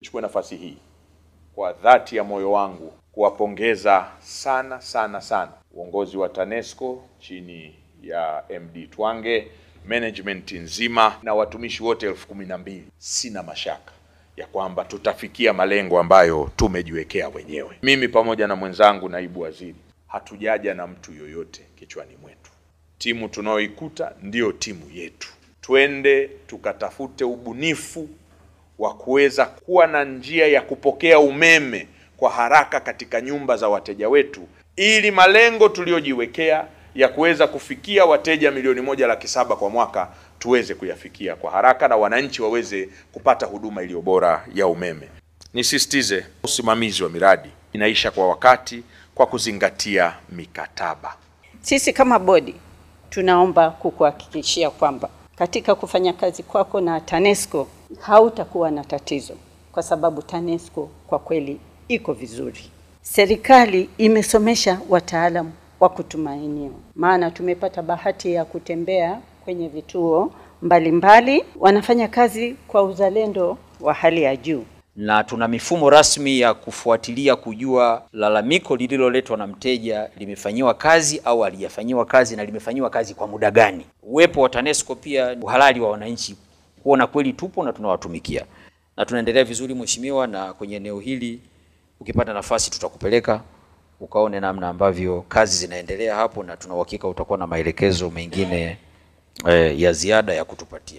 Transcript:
Nichukue nafasi hii kwa dhati ya moyo wangu kuwapongeza sana uongozi wa TANESCO chini ya MD Twange, management nzima na watumishi wote 12,000. Sina mashaka ya kwamba tutafikia malengo ambayo tumejiwekea wenyewe. Mimi pamoja na mwenzangu naibu waziri hatujaja na mtu yoyote kichwani mwetu. Timu tunaoikuta ndio timu yetu. Twende tukatafute ubunifu wa kuweza kuwa na njia ya kupokea umeme kwa haraka katika nyumba za wateja wetu, ili malengo tuliojiwekea ya kuweza kufikia wateja 1,700,000 kwa mwaka tuweze kuyafikia kwa haraka na wananchi waweze kupata huduma iliyo bora ya umeme. Nisisitize, usimamizi wa miradi inaisha kwa wakati kwa kuzingatia mikataba. Sisi kama bodi tunaomba kukuhakikishia kwamba katika kufanya kazi kwako na TANESCO hautakuwa na tatizo, kwa sababu TANESCO kwa kweli iko vizuri. Serikali imesomesha wataalamu wa kutumainiwa, maana tumepata bahati ya kutembea kwenye vituo mbalimbali, wanafanya kazi kwa uzalendo wa hali ya juu. Na tuna mifumo rasmi ya kufuatilia kujua lalamiko lililoletwa na mteja limefanyiwa kazi au halijafanyiwa kazi na limefanyiwa kazi kwa muda gani. Uwepo wa TANESCO pia uhalali wa wananchi kuona kweli tupo na tunawatumikia. Na tunaendelea vizuri mheshimiwa, na kwenye eneo hili ukipata nafasi tutakupeleka ukaone namna ambavyo kazi zinaendelea hapo, na tuna uhakika utakuwa na maelekezo mengine ya ziada ya kutupatia.